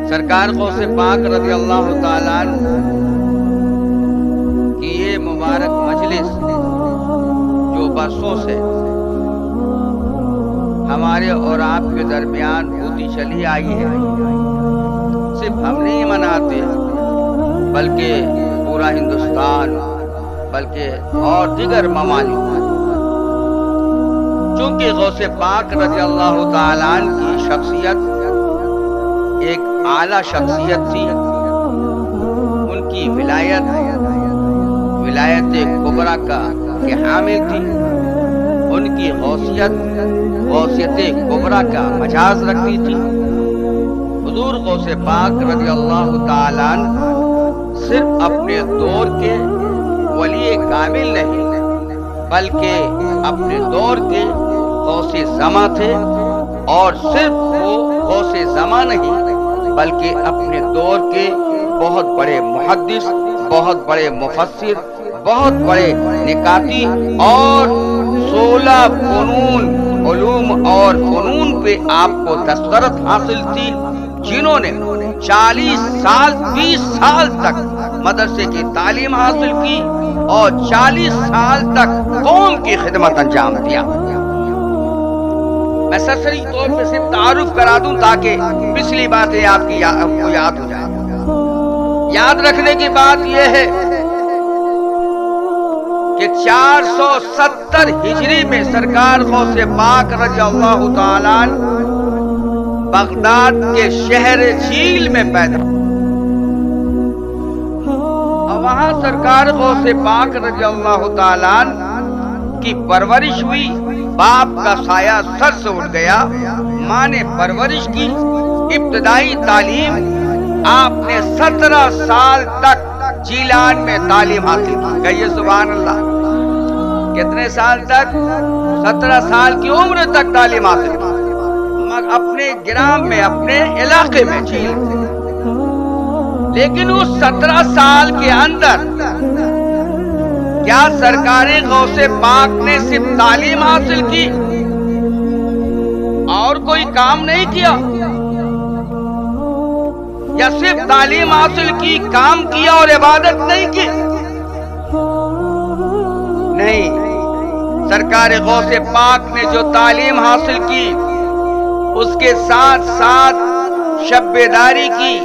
سرکار غوث پاک رضی اللہ تعالیٰ عنہ کی یہ مبارک مجلس جو برسوں سے ہمارے اور آپ کے درمیان ہوتی چلی آئی ہے، صرف ہم نہیں مناتے بلکہ پورا ہندوستان، بلکہ اور دیگر ممالک، چونکہ غوث پاک رضی اللہ تعالیٰ عنہ کی شخصیت ایک اعلیٰ شخصیت تھی۔ ان کی ولایت کبریٰ کا حامل تھی۔ ان کی غوثیت کبریٰ کا مجاز رکھتی تھی۔ حضور غوث پاک رضی اللہ تعالیٰ عنہ صرف اپنے دور کے ولی کامل نہیں بلکہ اپنے دور کے غوث زماں تھے، اور صرف وہ غوث زماں نہیں بلکہ اپنے دور کے بہت بڑے محدث، بہت بڑے مفسر، بہت بڑے نکاتی، اور 16 فنون، علوم اور فنون پہ آپ کو دسترت حاصل تھی، جنہوں نے 40 سال 20 سال تک مدرسے کی تعلیم حاصل کی اور 40 سال تک قوم کی خدمت انجام دیا۔ میں سرسری طور پہ صرف تعارف کرا دوں تاکہ پچھلی باتیں آپ کی کو یاد ہو جائیں۔ یاد رکھنے کی بات یہ ہے کہ 470 ہجری میں سرکار غوث پاک رضی اللہ تعالیٰ عنہ بغداد کے شہر جیل میں پیدا، اور وہاں سرکار غوث پاک رضی اللہ تعالیٰ عنہ کی پرورش ہوئی۔ باپ کا سایہ سر سے اٹھ گیا، ماں نے پرورش کی۔ ابتدائی تعلیم آپ نے 17 سال تک جیلان میں تعلیم حاصل کی۔ کہیے سبحان اللہ۔ کتنے سال تک؟ 17 سال کی عمر تک تعلیم حاصل کی، اپنے گرام میں، اپنے علاقے میں، جیل میں۔ لیکن اس 17 سال کے اندر کیا سرکار غوث پاک نے صرف تعلیم حاصل کی اور کوئی کام نہیں کیا؟ یا صرف تعلیم حاصل کی، کام کیا اور عبادت نہیں کی؟ نہیں، سرکار غوث پاک نے جو تعلیم حاصل کی اس کے ساتھ ساتھ شب بیداری کی،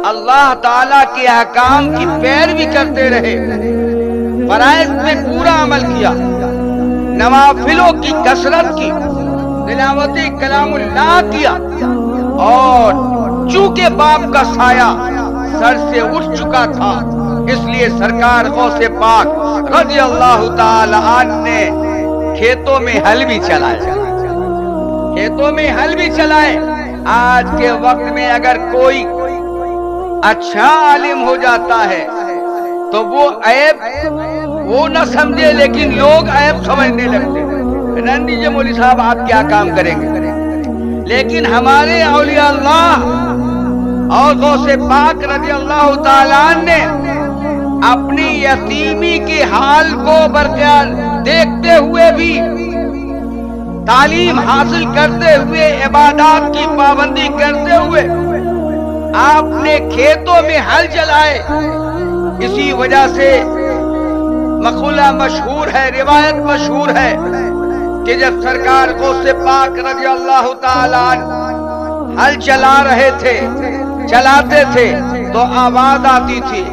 اللہ تعالیٰ کے احکام کی پیروی کرتے رہے، فرائض میں پورا عمل کیا، نوافلوں کی کثرت کی، تلاوت کلام اللہ کیا، اور چونکہ باپ کا سایہ سر سے اٹھ چکا تھا اس لیے سرکار غوث پاک رضی اللہ تعالی عنہ نے کھیتوں میں ہل بھی چلائے، کھیتوں میں ہل بھی چلائے۔ آج کے وقت میں اگر کوئی اچھا عالم ہو جاتا ہے تو وہ عیب وہ نہ سمجھے، لیکن لوگ عیب سمجھنے لگتے ہیں، نہیں جی مولوی صاحب آپ کیا کام کریں گے؟ لیکن ہمارے اولیاء اللہ اور غوث پاک رضی اللہ تعالیٰ نے اپنی یتیمی کے حال کو برقرار دیکھتے ہوئے بھی، تعلیم حاصل کرتے ہوئے، عبادات کی پابندی کرتے ہوئے آپ نے کھیتوں میں ہل چلائے۔ اسی وجہ سے مقولہ مشہور ہے، روایت مشہور ہے کہ جب سرکار غوث پاک رضی اللہ تعالیٰ عنہ ہل چلا رہے تھے، چلاتے تھے تو آواز آتی تھی،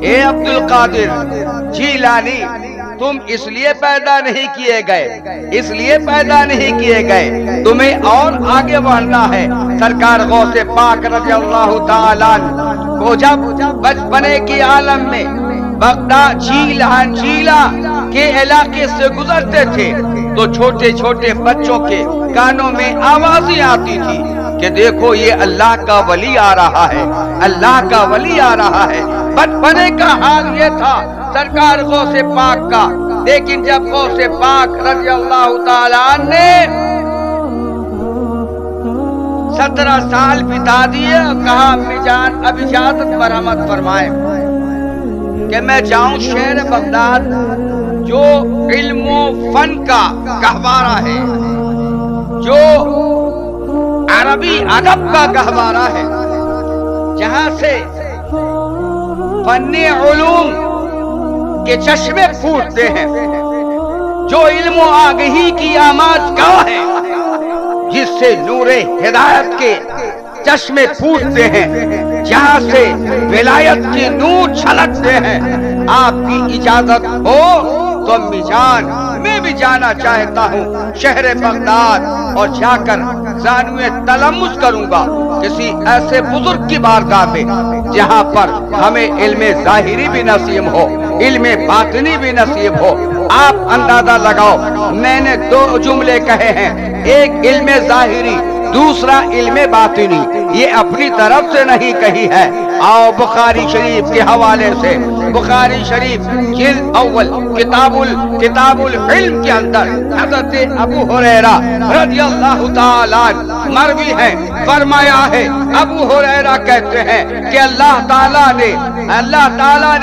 اے عبد القادر جیلانی، تم اس لیے پیدا نہیں کیے گئے، اس لیے پیدا نہیں کیے گئے، تمہیں اور آگے بڑھنا ہے۔ سرکار غوث پاک رضی اللہ تعالیٰ عنہ کو جب بچپنے کی عالم میں بغداد جیلا کے علاقے سے گزرتے تھے تو چھوٹے چھوٹے بچوں کے کانوں میں آوازیں آتی تھی کہ دیکھو یہ اللہ کا ولی آ رہا ہے، اللہ کا ولی آ رہا ہے۔ بچپنے کا حال یہ تھا سرکار غوث پاک کا، لیکن جب غوث پاک رضی اللہ تعالیٰ عنہ نے 17 سال بتا دیے اور کہا امی جان اب اجازت مرحمت فرمائے کہ میں جاؤں شہر بغداد جو علم و فن کا گہوارہ ہے، جو عربی ادب کا گہوارہ ہے، جہاں سے فن علوم کے چشمے پھوٹتے ہیں، جو علم و آگہی کی آماجگاہ ہے، جس سے نور ہدایت کے چشمے پھوٹتے ہیں، جہاں سے ولایت کی نور چھلکتے ہیں۔ آپ کی اجازت ہو تو امی جان، میں بھی جانا چاہتا ہوں شہر بغداد، اور جا کر زانوِ تلمس کروں گا کسی ایسے بزرگ کی بارگاہ میں جہاں پر ہمیں علم ظاہری بھی نصیب ہو، علم باطنی بھی نصیب ہو۔ آپ اندازہ لگاؤ، میں نے 2 جملے کہے ہیں، ایک علم ظاہری، دوسرا علم باطنی، یہ اپنی طرف سے نہیں کہی ہے۔ آؤ بخاری شریف کے حوالے سے، بخاری شریف جلد اول کتاب العلم کے اندر حضرت ابو ہریرہ رضی اللہ تعالیٰ مروی ہے، فرمایا ہے، ابو ہریرہ کہتے ہیں کہ اللہ تعالیٰ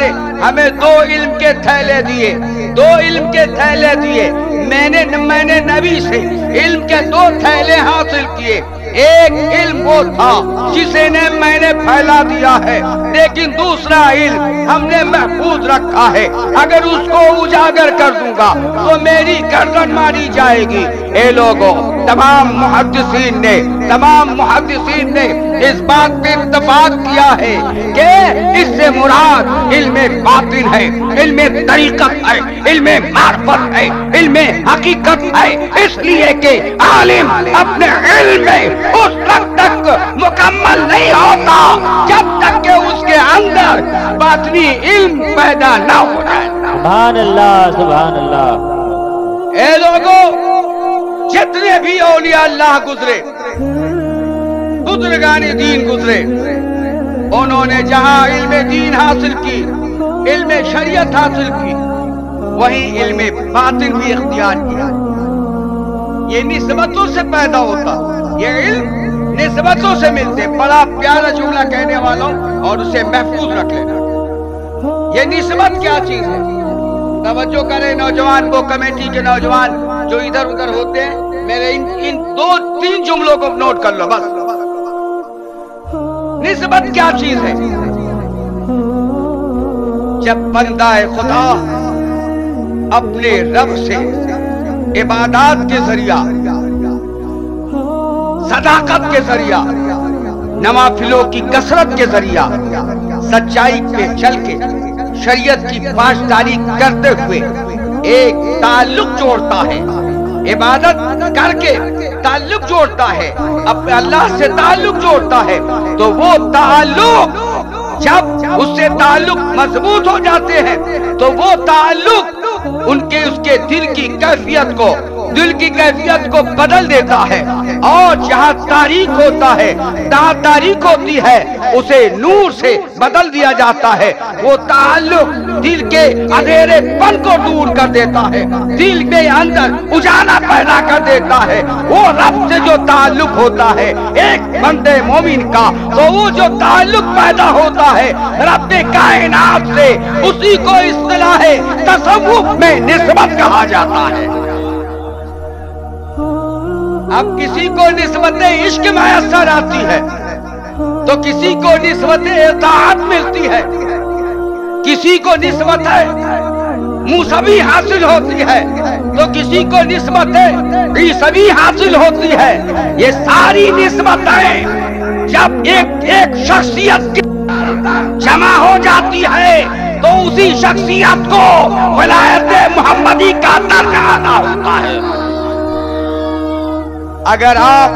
نے ہمیں 2 علم کے تھیلے دیے، 2 علم کے تھیلے دیے۔ میں نے نبی سے علم کے 2 تھیلے حاصل کیے۔ ایک علم وہ تھا جسے میں نے پھیلا دیا ہے، لیکن دوسرا علم ہم نے محفوظ رکھا ہے، اگر اس کو اجاگر کر دوں گا تو میری گردن ماری جائے گی۔ اے لوگوں، تمام محدثین نے اس بات پہ اتفاق کیا ہے کہ اس سے مراد علم باطن ہے، علم طریقت ہے، علم معرفت ہے، علم حقیقت ہے، اس لیے کہ عالم اپنے علم میں اس وقت تک مکمل نہیں ہوتا جب تک کہ اس کے اندر باطنی علم پیدا نہ ہو جائے۔ سبحان اللہ، سبحان اللہ۔ اے لوگوں، جتنے بھی اولیاء اللہ گزرے، بزرگان دین گزرے، انہوں نے جہاں علم دین حاصل کی، علم شریعت حاصل کی، وہیں علم باطن بھی اختیار کیا۔ یہ نسبتوں سے پیدا ہوتا، یہ علم نسبتوں سے ملتے۔ بڑا پیارا جملہ کہنے والوں اور اسے محفوظ رکھ لینا۔ یہ نسبت کیا چیز ہے؟ توجہ کریں نوجوان، وہ کمیٹی کے نوجوان جو ادھر ادھر ہوتے ہیں، میرے ان 2-3 جملوں کو نوٹ کر لو بس۔ نسبت کیا چیز ہے؟ جب بندہ خدا اپنے رب سے عبادات کے ذریعہ، صداقت کے ذریعہ، نوافلوں کی کثرت کے ذریعہ، سچائی پہ چل کے شریعت کی پاسداری کرتے ہوئے ایک تعلق جوڑتا ہے، عبادت کر کے تعلق جوڑتا ہے، اپنے اللہ سے تعلق جوڑتا ہے، تو وہ تعلق جب اس سے تعلق مضبوط ہو جاتے ہیں تو وہ تعلق اس کے دل کی کیفیت کو بدل دیتا ہے، اور جہاں تاریک ہوتا ہے، جہاں تاریک ہوتی ہے، اسے نور سے بدل دیا جاتا ہے۔ وہ تعلق دل کے اندھیرے پن کو دور کر دیتا ہے، دل کے اندر اجالا پیدا کر دیتا ہے۔ وہ رب سے جو تعلق ہوتا ہے ایک بندے مومن کا، تو وہ جو تعلق پیدا ہوتا ہے رب کائنات سے، اسی کو اصطلاح تصوف میں نسبت کہا جاتا ہے۔ اب کسی کو نسبت عشق میسر آتی ہے تو کسی کو نسبت اطاعت ملتی ہے، کسی کو نسبت موسوی حاصل ہوتی ہے تو کسی کو نسبت عیسوی حاصل ہوتی ہے۔ یہ ساری نسبتیں جب ایک شخصیت کی جمع ہو جاتی ہے تو اسی شخصیت کو ولایت محمدی کا درجہ عطا ہوتا ہے۔ اگر آپ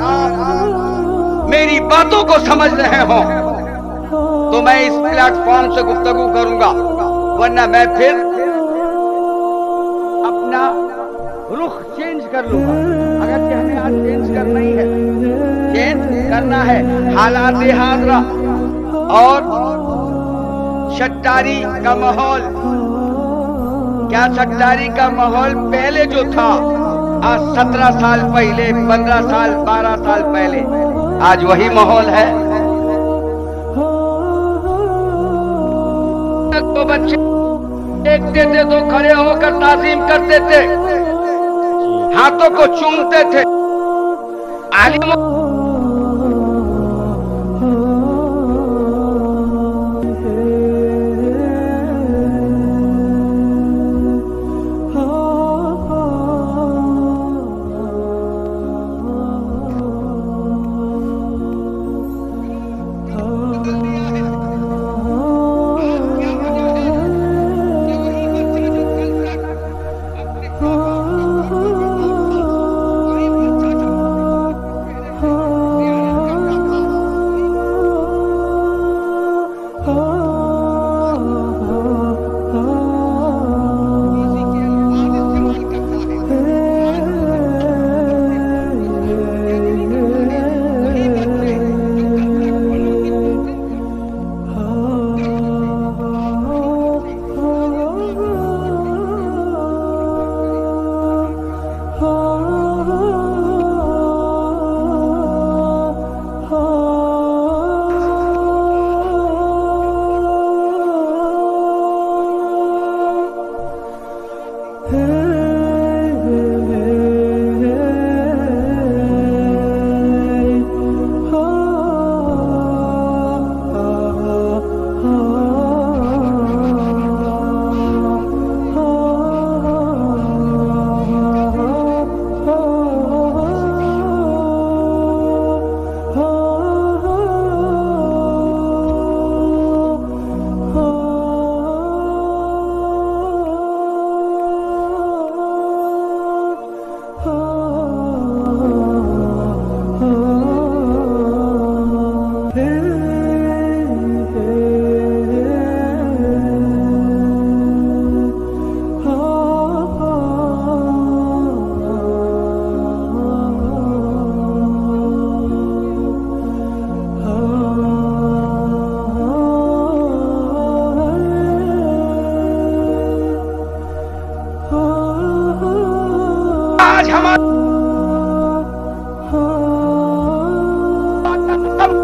میری باتوں کو سمجھ رہے ہوں تو میں اس پلیٹ فارم سے گفتگو کروں گا، ورنہ میں پھر اپنا رخ چینج کر لوں گا۔ اگر ہمیں آج چینج کرنا ہی ہے، چینج کرنا ہے حالات حاضرہ اور شٹاری کا ماحول۔ کیا شٹاری کا ماحول پہلے جو تھا آج 17 سال پہلے، 15 سال، 12 سال پہلے، آج وہی ماحول ہے؟ تو بچے دیکھتے تھے تو کھڑے ہو کر تعظیم کرتے تھے، ہاتھوں کو چومتے تھے۔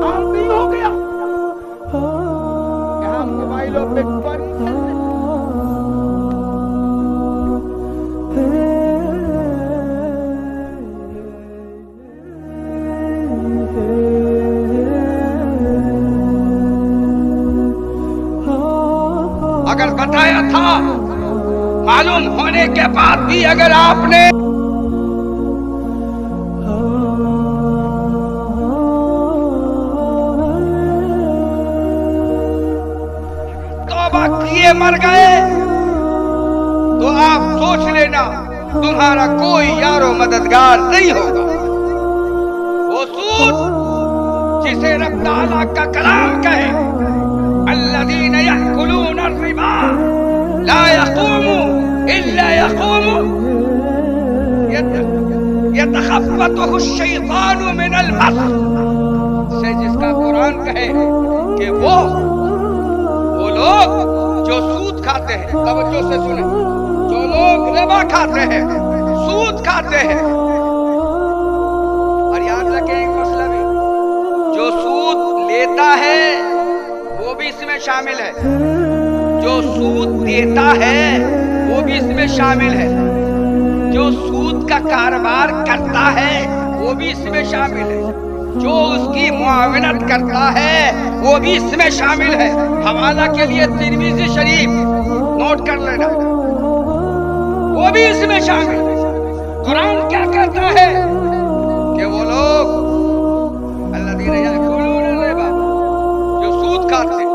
عام نہیں ہو گیا؟ یہاں موبائلوں پہ اگر بتایا تھا، معلوم ہونے کے بعد بھی اگر آپ نے توبہ کیے مر گئے تو آپ سوچ لینا تمہارا کوئی یار و مددگار نہیں ہوگا۔ وہ سود جسے رب تعالیٰ کا کلام کہے الذین یأکلون الربا لا يقوم الا يقوم يتخبطه الشیطان من المس، سے جس کا قرآن کہے کہ وہ لوگ جو سود کھاتے ہیں، توجہ سے سنیں، جو لوگ ربا کھاتے ہیں، سود کھاتے ہیں، اور یاد رکھیں ایک مسئلہ بھی، جو سود لیتا ہے وہ بھی اس میں شامل ہے، جو سود دیتا ہے وہ بھی اس میں شامل ہے، جو سود کا کاروبار کرتا ہے وہ بھی اس میں شامل ہے، جو اس کی معاونت کرتا ہے وہ بھی اس میں شامل ہے۔ حوالہ کے لیے ترمذی شریف نوٹ کر لینا، وہ بھی اس میں شامل ہے۔ قرآن کیا کہتا ہے کہ وہ لوگ الذین یأکلون الربا، جو سود کھاتے ہیں،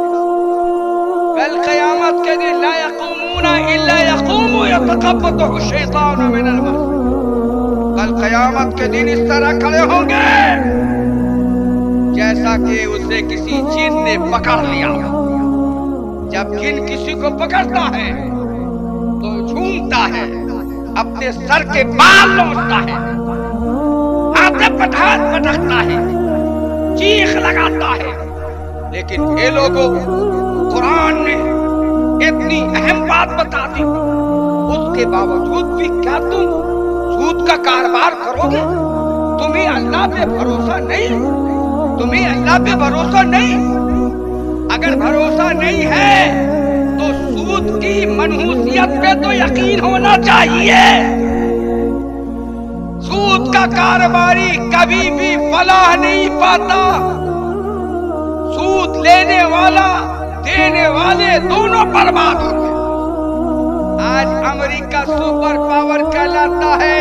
کل قیامت کے دن لا یقومون الا یقوم یتخبطہ الشیطان من المس، کل قیامت کے دن اس طرح کھڑے ہوں گے جیسا کہ اسے کسی جن نے پکڑ لیا۔ جب جن کسی کو پکڑتا ہے تو جھومتا ہے، اپنے سر کے بال نوچتا ہے، ہاتھ پٹکتا ہے، چیخ لگاتا ہے۔ لیکن اے لوگوں، قرآن نے اتنی اہم بات بتا دی، اس کے باوجود بھی کیا تم سود کا کاروبار کرو گے؟ تمہیں اللہ پہ بھروسہ نہیں؟ تمہیں اللہ پہ بھروسہ نہیں؟ اگر بھروسہ نہیں ہے تو سود کی منحوسیت پہ تو یقین ہونا چاہیے۔ سود کا کاروباری کبھی بھی فلاح نہیں پاتا، سود لینے والا دینے والے دونوں برباد ہوتے ہیں۔ آج امریکہ سپر پاور کہلاتا ہے،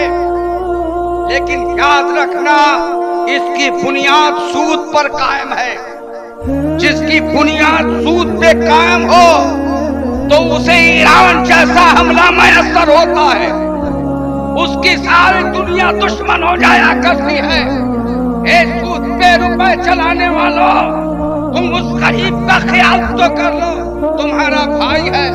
لیکن یاد رکھنا اس کی بنیاد سود پر قائم ہے۔ جس کی بنیاد سود پہ قائم ہو تو اسے ایران جیسا حملہ میسر ہوتا ہے، اس کی ساری دنیا دشمن ہو جایا کرتی ہے۔ اے سود پہ روپے چلانے والوں، تم اس غریب کا خیال تو کر لو، تمہارا بھائی ہے،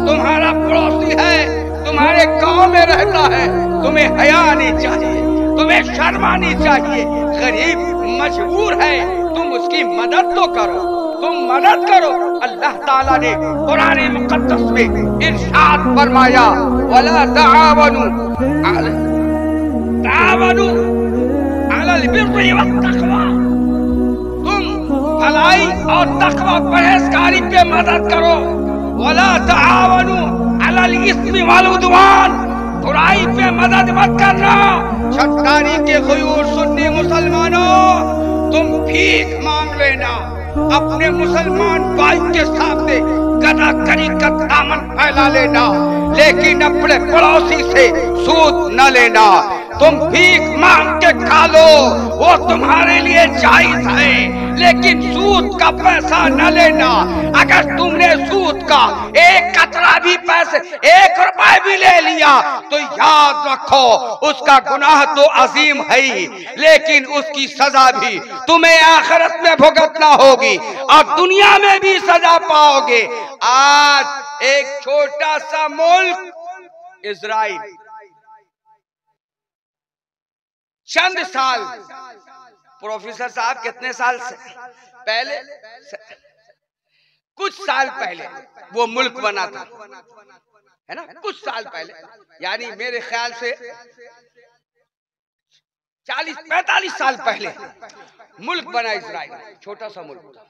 تمہارا پڑوسی ہے، تمہارے گاؤں میں رہتا ہے، تمہیں حیا آنی چاہیے، تمہیں شرم آنی چاہیے۔ غریب مجبور ہے، تم اس کی مدد تو کرو، تم مدد کرو۔ اللہ تعالیٰ نے قرآن مقدس میں ارشاد فرمایا وَلَا تَعَاوَنُوا عَلَى الْبِرِّ وَالتَّقْوَىٰ، تم بھلائی اور تقوی پرہیزگاری پہ مدد کرو۔ وَلَا تَعَاوَنُوا عَلَى الْإِثْمِ وَالْعُدْوَانِ، برائی پہ مدد مت کرنا۔ چھٹکاری کے غیور سنی مسلمانوں، تم بھیک مانگ لینا، اپنے مسلمان بھائی کے سامنے گدا کری کا دامن پھیلا لینا، لیکن اپنے پڑوسی سے سود نہ لینا۔ تم بھیک مانگ کے کھا لو، وہ تمہارے لیے جائز ہے، لیکن سود کا پیسہ نہ لینا۔ اگر تم نے سود کا ایک قطرہ بھی پیسے، 1 روپے بھی لے لیا تو یاد رکھو اس کا گناہ تو عظیم ہے ہی، لیکن اس کی سزا بھی تمہیں آخرت میں بھگتنا ہوگی اور دنیا میں بھی سزا پاؤ گے۔ آج ایک چھوٹا سا ملک اسرائیل چند سال، پروفیسر صاحب کتنے سال سے پہلے، کچھ سال پہلے وہ ملک بنا تھا، ہے نا، کچھ سال پہلے، یعنی میرے خیال سے 40-45 سال پہلے ملک بنا اسرائیل، چھوٹا سا ملک تھا،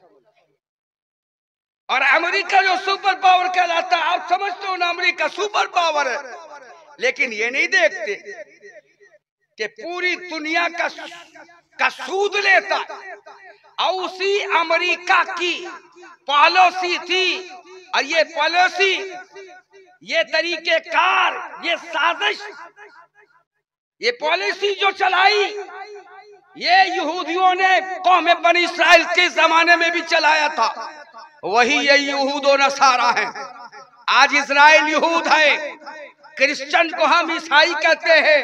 اور امریکہ جو سپر پاور کہلاتا ہے، آپ سمجھتے ہو نا امریکہ سپر پاور ہے، لیکن یہ نہیں دیکھتے کہ پوری دنیا کا سود لیتا، اور اسی امریکہ کی پالیسی تھی، اور یہ پالیسی، یہ طریقہ کار، یہ سازش، یہ پالیسی جو چلائی، یہ یہودیوں نے قوم بنی اسرائیل کے زمانے میں بھی چلایا تھا، وہی یہ یہود و نصارہ ہیں۔ آج اسرائیل یہود ہے، کرسچن کو ہم عیسائی کہتے ہیں،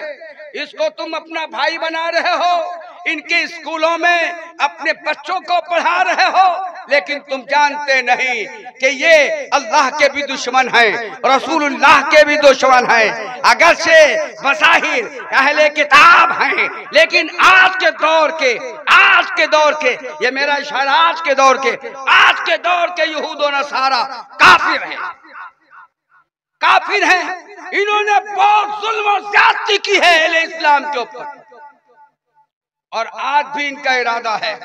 اس کو تم اپنا بھائی بنا رہے ہو، ان کے اسکولوں میں اپنے بچوں کو پڑھا رہے ہو، لیکن تم جانتے نہیں کہ یہ اللہ کے بھی دشمن ہیں، رسول اللہ کے بھی دشمن ہیں، اگرچہ بظاہر اہل کتاب ہیں، لیکن آج کے دور کے یہ میرا اشارہ آج کے دور کے یہود و نصارہ کافر ہیں، انہوں نے بہت ظلم و زیادتی کی ہے اہل اسلام کے اوپر، اور آج بھی ان کا ارادہ ہے،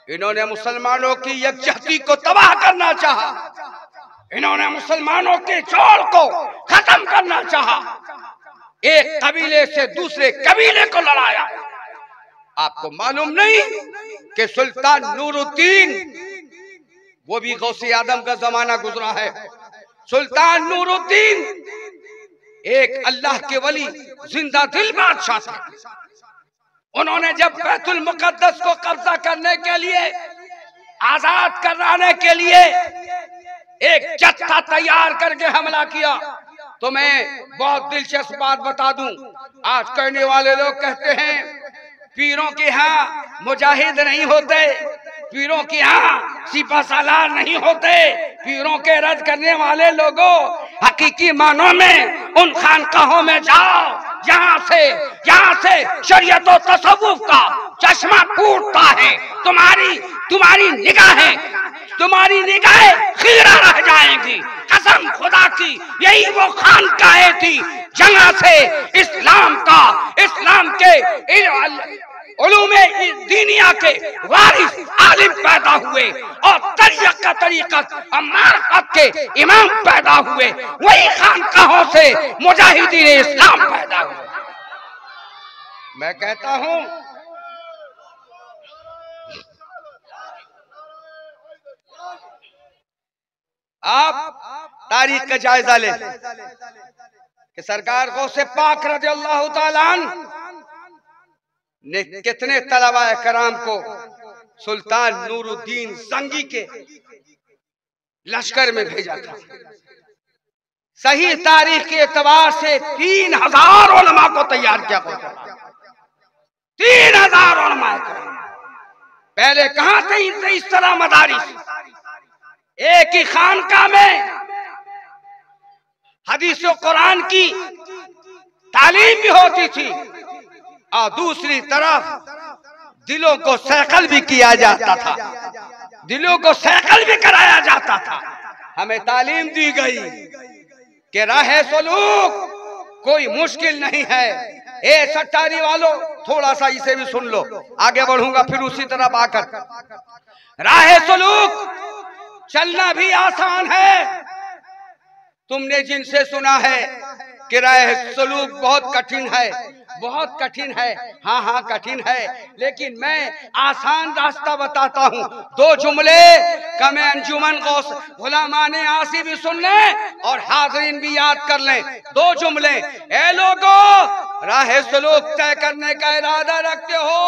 انہوں نے مسلمانوں کی یکجہتی کو تباہ کرنا چاہا، انہوں نے مسلمانوں کے جوڑ کو ختم کرنا چاہا، ایک قبیلے سے دوسرے قبیلے کو لڑایا۔ آپ کو معلوم نہیں کہ سلطان نور الدین، وہ بھی غوث اعظم کا زمانہ گزرا ہے، سلطان نور الدین ایک اللہ کے ولی زندہ دل بادشاہ تھے، انہوں نے جب بیت المقدس کو قبضہ کرنے کے لیے، آزاد کرانے کے لیے ایک جتھا تیار کر کے حملہ کیا، تو میں بہت دلچسپ بات بتا دوں، آج کہنے والے لوگ کہتے ہیں پیروں کے ہاں مجاہد نہیں ہوتے، پیروں کے ہاں سپہ سالار نہیں ہوتے، پیروں کے رد کرنے والے لوگوں حقیقی معنوں میں ان خانقاہوں میں جاؤ جہاں سے شریعت و تصوف کا چشمہ پھوٹتا ہے، تمہاری نگاہیں خیرہ رہ جائیں گی، قسم خدا کی یہی وہ خانقاہیں تھی جہاں سے اسلام کے علوم دینیا کے وارث عالم پیدا ہوئے، اور طریقت اور معرفت کے امام پیدا ہوئے، وہی خانقاہوں سے مجاہدین اسلام پیدا ہوئے۔ میں کہتا ہوں آپ تاریخ کا جائزہ لیں کہ سرکار غوث پاک رضی اللہ تعالیٰ عنہ نے کتنے طلباء کرام کو سلطان نور الدین زنگی کے لشکر میں بھیجا تھا۔ صحیح تاریخ کے اعتبار سے 3000 علماء کو تیار کیا گیا، 3000 علماء کرام۔ پہلے کہاں تھے اس طرح مدارس؟ ایک ہی خانقاہ میں حدیث و قرآن کی تعلیم بھی ہوتی تھی، اور دوسری طرف دلوں کو سیکل بھی کیا جاتا تھا، دلوں کو سیکل بھی کرایا جاتا تھا۔ ہمیں تعلیم دی گئی کہ راہ سلوک کوئی مشکل نہیں ہے۔ اے سٹاری والو، تھوڑا سا اسے بھی سن لو، آگے بڑھوں گا پھر اسی طرف آ کر۔ راہ سلوک چلنا بھی آسان ہے، تم نے جن سے سنا ہے کہ راہ سلوک بہت کٹھن ہے، بہت کٹھن ہے، ہاں کٹھن ہے، لیکن میں آسان راستہ بتاتا ہوں۔ 2 جملے کا میں انجمن غوث غلامان آسی بھی سن لیں اور حاضرین بھی یاد کر لیں۔ 2 جملے، اے لوگو راہ سلوک طے کرنے کا ارادہ رکھتے ہو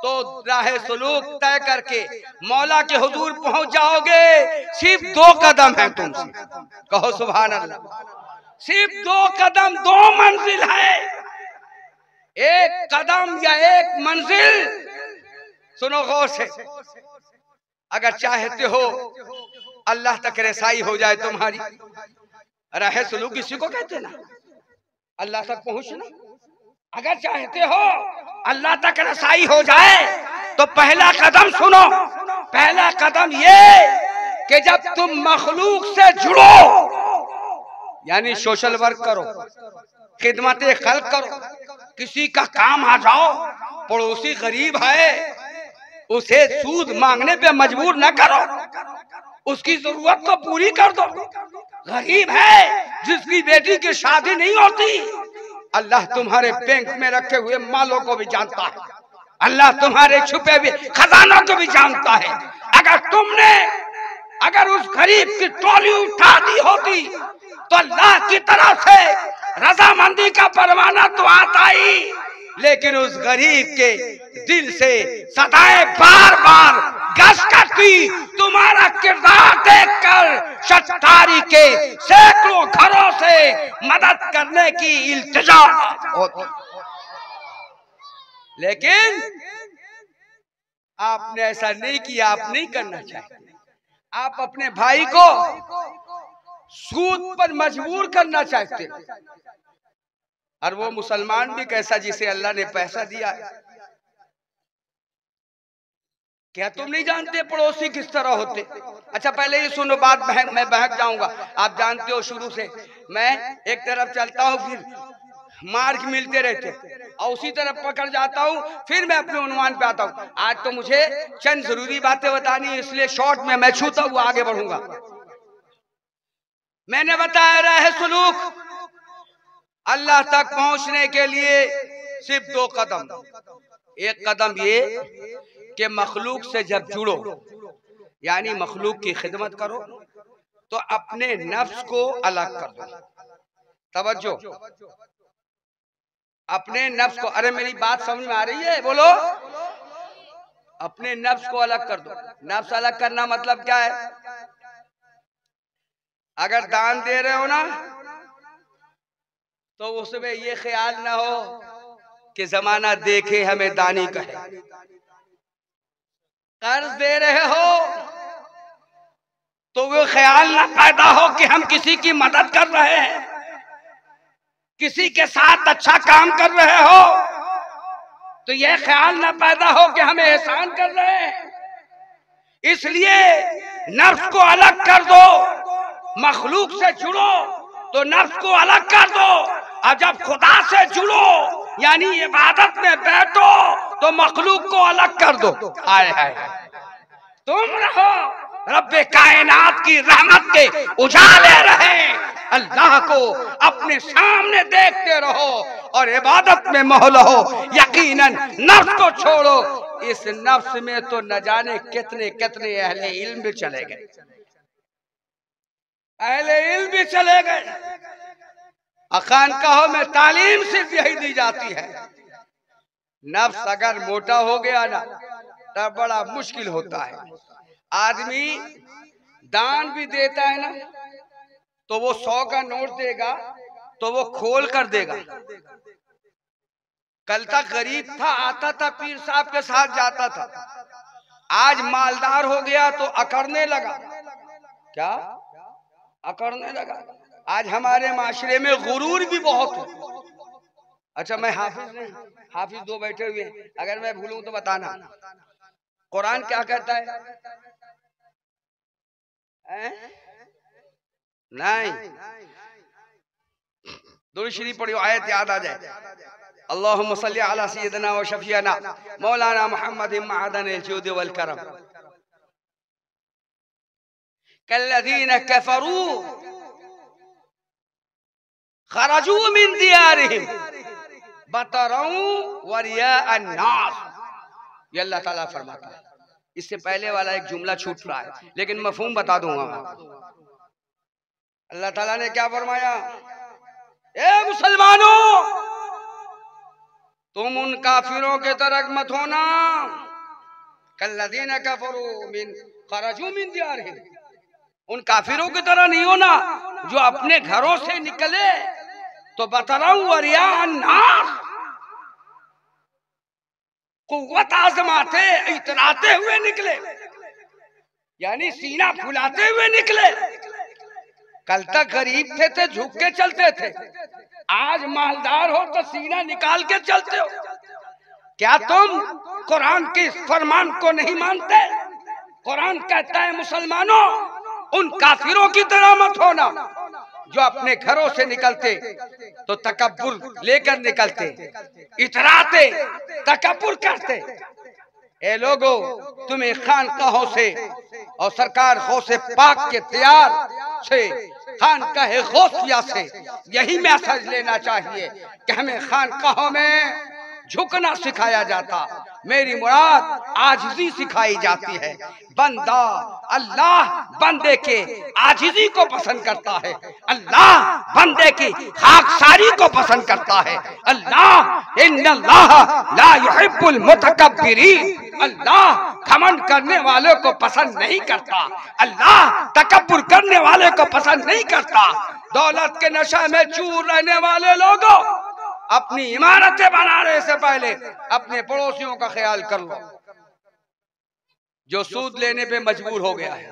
تو راہ سلوک طے کر کے مولا کے حضور پہنچ جاؤ گے، صرف 2 قدم ہیں تم سے، کہو سبحان اللہ، صرف 2 قدم، 2 منزل ہے، 1 قدم یا 1 منزل۔ سنو غور سے، اگر چاہتے ہو اللہ تک رسائی ہو جائے تمہاری، راہ سلوک اسی کو کہتے نا، اللہ تک پہنچنا، اگر چاہتے ہو اللہ تک رسائی ہو جائے تو پہلا قدم سنو، پہلا قدم یہ کہ جب تم مخلوق سے جڑو، یعنی سوشل ورک کرو، خدمت خلق کرو، کسی کا کام آ جاؤ، پڑوسی غریب ہے اسے سود مانگنے پہ مجبور نہ کرو، اس کی ضرورت تو پوری کر دو۔ غریب ہے جس کی بیٹی کی شادی نہیں ہوتی، اللہ تمہارے بینک میں رکھے ہوئے مالوں کو بھی جانتا ہے، اللہ تمہارے چھپے ہوئے خزانوں کو بھی جانتا ہے۔ اگر اس غریب کی ٹولی اٹھا دی ہوتی تو اللہ کی طرف سے رضامندی کا پروانہ تو آتا ہی، لیکن اس غریب کے دل سے صدائیں بار بار گشت کرتی، تمہارا کردار دیکھ کر شتاری کے سینکڑوں گھروں سے مدد کرنے کی التجا ہوتی، لیکن آپ نے ایسا نہیں کیا، آپ نہیں کرنا چاہتے۔ آپ اپنے بھائی کو سود پر مجبور کرنا چاہتے، اور وہ مسلمان بھی کیسا جسے اللہ نے پیسہ دیا ہے۔ کیا تم نہیں جانتے پڑوسی کس طرح ہوتے؟ اچھا پہلے یہ سنو بات، میں بہک جاؤں گا۔ آپ جانتے ہو شروع سے میں ایک طرف چلتا ہوں، پھر مارک ملتے رہتے، اور اسی طرف پکڑ جاتا ہوں، پھر میں اپنے عنوان پہ آتا ہوں۔ آج تو مجھے چند ضروری باتیں بتانی ہے، اس لیے شارٹ میں چھوتا ہوا آگے بڑھوں گا۔ میں نے بتایا راہ سلوک اللہ تک پہنچنے کے لیے صرف دو قدم۔ ایک قدم یہ کہ مخلوق سے جب جڑو، یعنی مخلوق کی خدمت کرو، تو اپنے نفس کو الگ کر دو۔ توجہ، اپنے نفس کو، ارے میری بات سمجھ میں آ رہی ہے؟ بولو۔ اپنے نفس کو الگ کر دو۔ نفس الگ کرنا مطلب کیا ہے؟ اگر دان دے رہے ہو نا تو اس میں یہ خیال نہ ہو کہ زمانہ دیکھے ہمیں دانی کہے۔ قرض دے رہے ہو تو وہ خیال نہ پیدا ہو کہ ہم کسی کی مدد کر رہے ہیں، کسی کے ساتھ اچھا کام کر رہے ہو تو یہ خیال نہ پیدا ہو کہ ہمیں احسان کر رہے ہیں۔ اس لیے نفس کو الگ کر دو، مخلوق سے جڑو تو نفس کو الگ کر دو، اور جب خدا سے جڑو یعنی عبادت میں بیٹھو تو مخلوق کو الگ کر دو۔ آئے آئے تم رہو رب کائنات کی رحمت کے اجالے رہے، اللہ کو اپنے سامنے دیکھتے رہو اور عبادت میں محو ہو۔ یقیناً نفس کو چھوڑو، اس نفس میں تو نہ جانے کتنے کتنے اہل علم بھی چلے گئے، اہل علم بھی چلے گئے۔ خانقاہوں میں تعلیم صرف یہی دی جاتی ہے۔ نفس اگر موٹا ہو گیا نا تو بڑا مشکل ہوتا ہے۔ آدمی دان بھی دیتا ہے نا تو وہ 100 کا نوٹ دے گا تو وہ کھول کر دے گا۔ کل تک غریب تھا، آتا تھا پیر صاحب کے ساتھ جاتا تھا، آج مالدار ہو گیا تو اکڑنے لگا۔ کیا اکڑنے لگا؟ آج ہمارے معاشرے میں غرور بھی بہت ہے۔ اچھا میں حافظ نہیں، حافظ دو بیٹھے ہوئے ہیں، اگر میں بھولوں تو بتانا۔ قرآن کیا کہتا ہے؟ نہیں، درود شریف پڑھو، آیت یاد آ جائے۔ اللہم صلی علی سیدنا و شفیعنا مولانا محمد معدن الجود والکرم کالذین کفروا خرجوا من دیارہم بطرا ورئاء الناس۔ یہ اللہ تعالیٰ فرماتا ہے۔ اس سے پہلے والا ایک جملہ چھوٹ رہا ہے لیکن مفہوم بتا دوں گا۔ اللہ تعالیٰ نے کیا فرمایا؟ اے مسلمانوں، تم ان کافروں کے طرح مت ہونا، کالذین کفروا خرجوا من دیارہم، ان کافروں کی طرح نہیں ہونا جو اپنے گھروں سے نکلے تو بطرا ورئاء الناس، قوت آزماتے اتراتے ہوئے نکلے، یعنی سینہ پھلاتے ہوئے نکلے۔ کل تک غریب تھے جھک کے چلتے تھے، آج مالدار ہو تو سینہ نکال کے چلتے ہو۔ کیا تم قرآن کے فرمان کو نہیں مانتے؟ قرآن کہتا ہے مسلمانوں ان کافروں کی طرح مت ہونا جو اپنے گھروں سے نکلتے تو تکبر لے کر نکلتے، اتراتے، تکبر کرتے۔ اے لوگو، تمہیں خانقاہوں سے اور سرکار غوث پاک کے دیار سے، خانقاہ غوثیہ سے یہی میسج لینا چاہیے کہ ہمیں خانقاہوں میں جھکنا سکھایا جاتا، میری مراد عاجزی سکھائی جاتی ہے۔ بندہ، اللہ بندے کے عاجزی کو پسند کرتا ہے، اللہ بندے کی خاکساری کو پسند کرتا ہے۔ اللہ، ان اللہ لا يحب المتکبرین، اللہ گھمنڈ کرنے والوں کو پسند نہیں کرتا، اللہ تکبر کرنے والے کو پسند نہیں کرتا۔ دولت کے نشے میں چور رہنے والے لوگوں، اپنی عمارتیں بنانے سے پہلے اپنے پڑوسیوں کا خیال کر لو۔ جو سود لینے پہ مجبور ہو گیا ہے،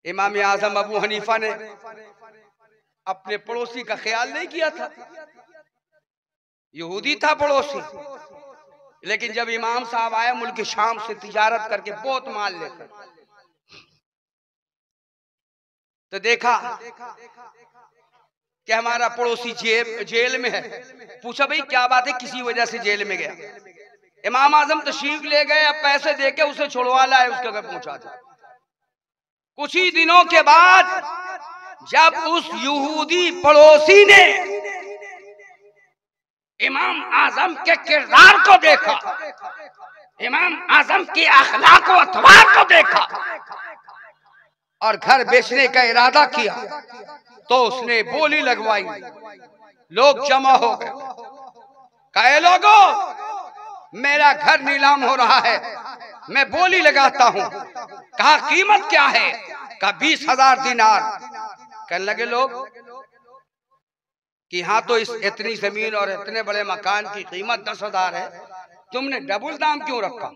امام اعظم ابو حنیفہ نے اپنے پڑوسی کا خیال نہیں کیا تھا، یہودی تھا پڑوسی، لیکن جب امام صاحب آئے ملک شام سے تجارت کر کے بہت مال لے کر، تو دیکھا کہ ہمارا پڑوسی جیل میں ہے۔ پوچھا بھئی کیا بات ہے، کسی وجہ سے جیل میں گیا۔ امام اعظم تشریف لے گئے، اب پیسے دے کے اسے چھڑوا لائے، اس کے گھر پہنچا دیا۔ کچھ ہی دنوں کے بعد جب اس یہودی پڑوسی نے امام اعظم کے کردار کو دیکھا، امام اعظم کی اخلاق و اطوار کو دیکھا اور گھر بیچنے کا ارادہ کیا، تو اس نے بولی لگوائی۔ لوگ جمع ہو گئے، کہے لوگوں میرا گھر نیلام ہو رہا ہے، میں بولی لگاتا ہوں۔ کہا قیمت کیا ہے؟ کہا 20,000 دینار۔ کہنے لگے لوگ کہ ہاں تو اس اتنی زمین اور اتنے بڑے مکان کی قیمت 10,000 ہے، تم نے ڈبل دام کیوں رکھا؟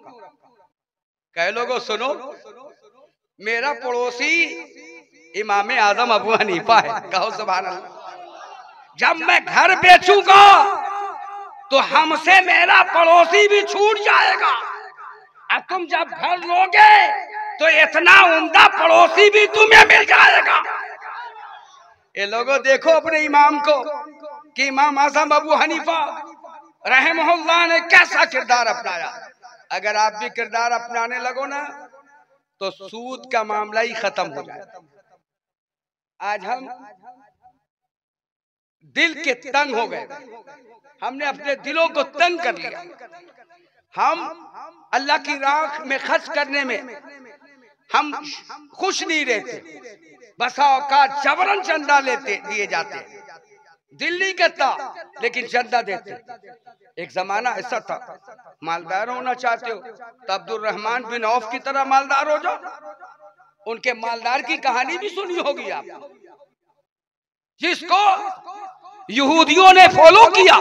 کہے لوگوں سنو، میرا پڑوسی امام اعظم ابو حنیفہ ہے، کہو سبحان اللہ۔ جب میں گھر بیچوں گا تو ہم سے میرا پڑوسی بھی چھوٹ جائے گا، اور تم جب گھر لوگے تو اتنا عمدہ پڑوسی بھی تمہیں مل جائے گا۔ اے لوگوں دیکھو اپنے امام کو کہ امام اعظم ابو حنیفہ رحمہ اللہ نے کیسا کردار اپنایا۔ اگر آپ بھی کردار اپنانے لگو نا تو سود کا معاملہ ہی ختم ہو جائے۔ آج ہم دل کے تنگ ہو گئے، ہم نے اپنے دلوں کو تنگ کر لیا۔ ہم اللہ کی راہ میں خرچ کرنے میں ہم خوش نہیں رہتے، بسا اوقات جبرن چندہ دیے جاتے، دل نہیں کرتا لیکن چندہ دیتے۔ ایک زمانہ ایسا تھا، مالدار ہونا چاہتے ہو تو عبد الرحمن بن عوف کی طرح مالدار ہو جاؤ۔ ان کے مالدار کی کہانی بھی سنی ہوگی آپ، جس کو یہودیوں نے فالو کیا،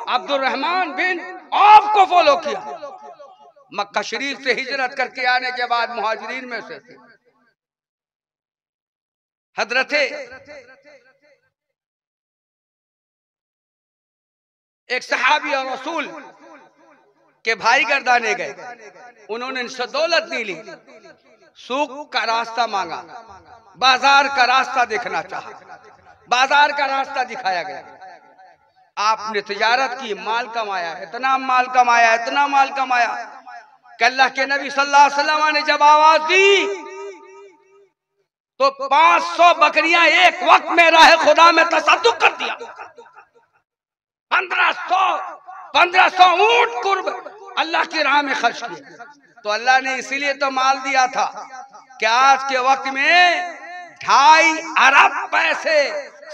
عبد الرحمن بن عوف کو فالو کیا۔ مکہ شریف سے ہجرت کر کے آنے کے بعد مہاجرین میں سے تھے۔ حضرت ایک صحابی اور رسول کے بھائی گردانے گئے، انہوں نے ان سے دولت نہیں لی، سوق کا راستہ مانگا، بازار کا راستہ دیکھنا چاہا، بازار کا راستہ دکھایا گیا۔ آپ نے تجارت کی، مال کمایا، اتنا مال کمایا، اتنا مال کمایا کہ اللہ کے نبی صلی اللہ علیہ وسلم نے جب آواز دی تو 500 بکریاں ایک وقت میں راہ خدا میں تصدق کر دیا، 1500 اونٹ قرب اللہ کی راہ میں خرچ کیے۔ تو اللہ نے اسی لیے تو مال دیا تھا کہ آج کے وقت میں 2.5 ارب پیسے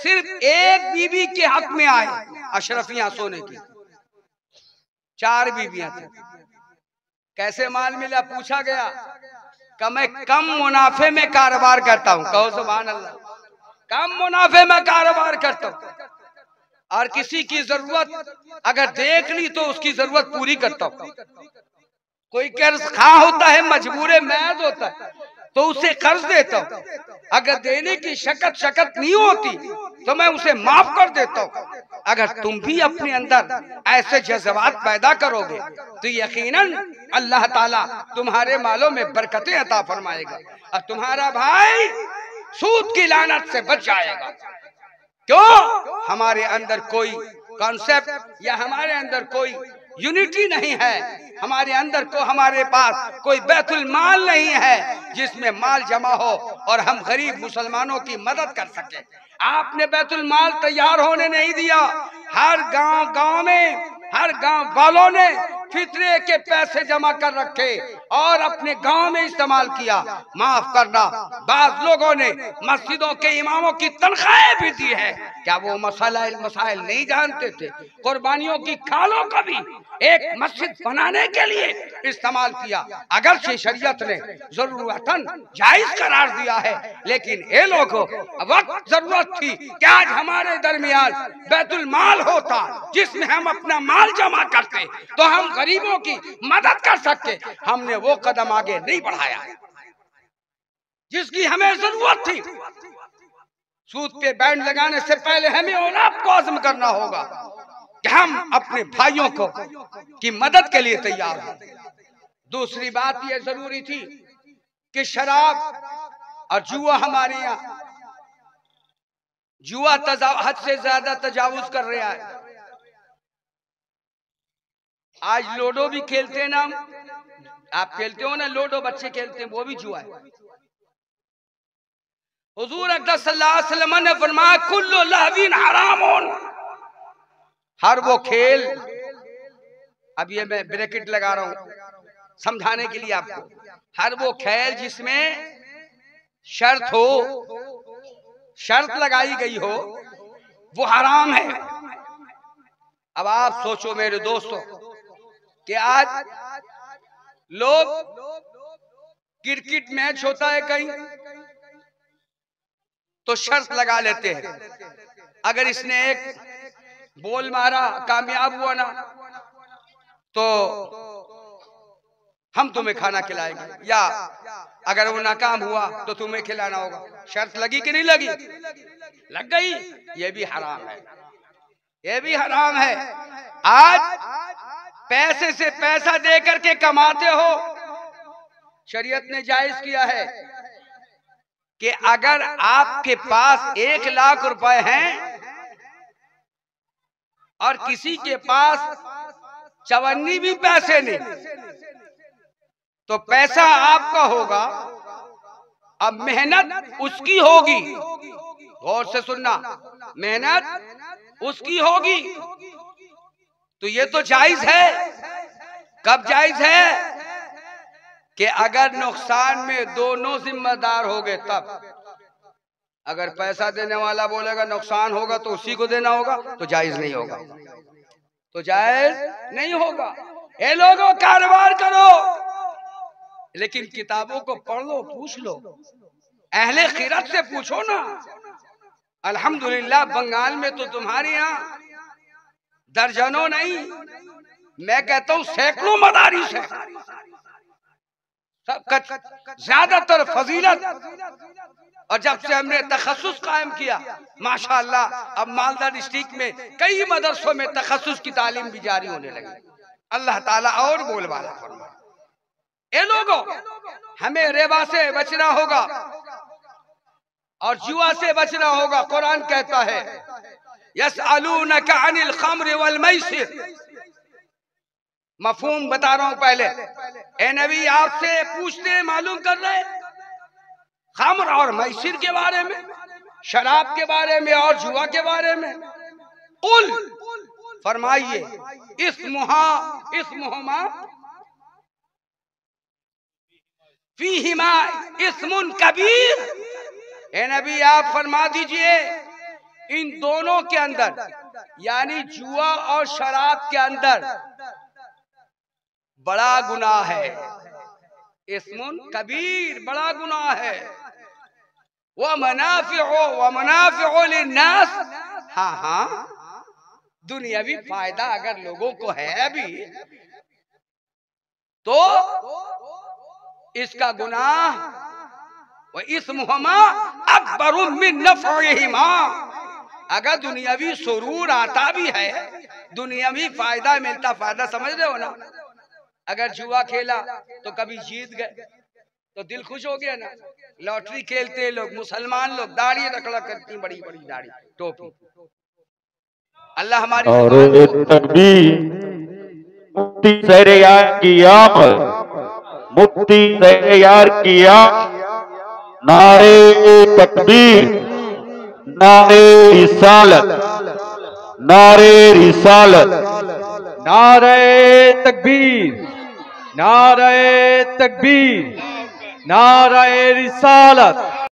صرف ایک بی بی کے حق میں آئے، اشرفیاں سونے کی، 4 بیویاں تھیں۔ کیسے مال ملا پوچھا گیا کہ میں کم منافع میں کاروبار کرتا ہوں، کہو سبحان اللہ، کم منافع میں کاروبار کرتا ہوں، اور کسی کی ضرورت اگر دیکھ لی تو اس کی ضرورت پوری کرتا ہوں۔ کوئی قرض خواہ ہوتا ہے، مجبور محض ہوتا ہے تو اسے قرض دیتا ہوں، اگر دینے کی شکت نہیں ہوتی تو میں اسے معاف کر دیتا ہوں۔ اگر تم بھی اپنے اندر ایسے جذبات پیدا کرو گے تو یقیناً اللہ تعالیٰ تمہارے مالوں میں برکتیں عطا فرمائے گا اور تمہارا بھائی سود کی لعنت سے بچ جائے گا۔ کیوں؟ ہمارے اندر کوئی کانسیپٹ یا ہمارے اندر کوئی یونٹی نہیں ہے، ہمارے پاس کوئی بیت المال نہیں ہے جس میں مال جمع ہو اور ہم غریب مسلمانوں کی مدد کر سکیں۔ آپ نے بیت المال تیار ہونے نہیں دیا، ہر گاؤں میں ہر گاؤں والوں نے فطرے کے پیسے جمع کر رکھے اور اپنے گاؤں میں استعمال کیا۔ معاف کرنا، بعض لوگوں نے مسجدوں کے اماموں کی تنخواہیں بھی دی ہے، کیا وہ مسائل نہیں جانتے تھے؟ قربانیوں کی کھالوں کا بھی ایک مسجد بنانے کے لیے استعمال کیا، اگرچہ شریعت نے ضرورتاً جائز قرار دیا ہے، لیکن اے لوگوں وقت ضرورت تھی کہ آج ہمارے درمیان بیت المال ہوتا جس میں ہم اپنا مال جمع کرتے تو ہم غریبوں کی مدد کر سکتے۔ ہم نے وہ قدم آگے نہیں بڑھایا جس کی ہمیں ضرورت تھی۔ سود پہ بینڈ لگانے سے پہلے ہمیں اور آپ کو عزم کرنا ہوگا کہ ہم اپنے بھائیوں کی مدد کے لیے تیار ہیں۔ دوسری بات یہ ضروری تھی کہ شراب اور جوا ہمارے یہاں جوا حد سے زیادہ تجاوز کر رہا ہے۔ آج لوڈو بھی کھیلتے ہیں نا، آپ کھیلتے ہو نا لوڈو، بچے کھیلتے ہیں، وہ بھی جوا ہے۔ حضور اقدس صلی اللہ علیہ وسلم نے فرمایا کل لہو حرام، ہر وہ کھیل، اب یہ میں بریکٹ لگا رہا ہوں سمجھانے کے لیے آپ کو، ہر وہ کھیل جس میں شرط ہو، شرط لگائی گئی ہو، وہ حرام ہے۔ اب آپ سوچو میرے دوستو کہ آج لوگ کرکٹ میچ ہوتا ہے کہیں تو شرط لگا لیتے ہیں، اگر اس نے ایک بول مارا کامیاب ہوا نا تو ہم تمہیں کھانا کھلائیں گے، یا اگر وہ ناکام ہوا تو تمہیں کھلانا ہوگا۔ شرط لگی کہ نہیں لگی؟ لگ گئی۔ یہ بھی حرام ہے، یہ بھی حرام ہے۔ آج پیسے سے پیسہ دے کر کے کماتے ہو، شریعت نے جائز کیا ہے کہ اگر آپ کے پاس 1,00,000 روپے ہیں اور کسی کے پاس 54 بھی پیسے نہیں تو پیسہ آپ کا ہوگا، اب محنت اس کی ہوگی، غور سے سننا، محنت اس کی ہوگی، تو یہ تو جائز ہے۔ کب جائز ہے؟ کہ اگر نقصان میں دونوں ذمہ دار ہو گئے تب۔ اگر پیسہ دینے والا بولے گا نقصان ہوگا تو اسی کو دینا ہوگا تو جائز نہیں ہوگا، تو جائز نہیں ہوگا۔ اے لوگوں کاروبار کرو لیکن کتابوں کو پڑھ لو، پوچھ لو، اہل خیرت سے پوچھو نا۔ الحمدللہ بنگال میں تو تمہارے یہاں درجنوں نہیں، میں کہتا ہوں سینکڑوں مدارس ہیں، زیادہ تر فضیلت، اور جب سے ہم نے تخصص قائم کیا ماشاءاللہ اب مالدہ ڈسٹرکٹ میں کئی مدرسوں میں تخصص کی تعلیم بھی جاری ہونے لگی۔ اللہ تعالیٰ اور بول بالا فرمائے۔ اے لوگوں ہمیں ربا سے بچنا ہوگا اور جوا سے بچنا ہوگا۔ قرآن کہتا ہے یسألونک عن الخمر والمیسر، مفہوم بتا رہا ہوں پہلے۔ اے نبی آپ سے پوچھتے ہیں، معلوم کر رہے خمر اور میسر کے بارے میں، شراب کے بارے میں اور جوا کے بارے میں۔ قل فرمائیے اسمہما فیہما اسم کبیر، اے نبی آپ فرما دیجئے ان دونوں کے اندر، یعنی جوا اور شراب کے اندر بڑا گناہ ہے، اسم کبیر، بڑا گناہ ہے۔ وَمَنَافِعُ لِلنَّاسِ، ہاں دنیاوی فائدہ اگر لوگوں کو ہے بھی تو اس کا گناہ وَإِثْمُهُمَا أَكْبَرُ مِن نَفْعِهِمَا، اگر دنیاوی سرور آتا بھی ہے، دنیاوی فائدہ ملتا، فائدہ سمجھ رہے ہو نا؟ اگر جوا کھیلا تو کبھی جیت گئے، تو دل خوش ہو گیا نا. لاٹری کھیلتے لوگ، مسلمان لوگ داڑھی رکھا کرتی، بڑی بڑی داڑھی ٹوپی. اللہ ہماری اور تکبیر، مفتی سیر یار کی آمد، مفتی سیر یار کی آمد. نعرے تکبیر، نعرے رسالت، نعرے رسالت، نعرہ تکبیر، نعرہ تکبیر، نعرہ رسالت.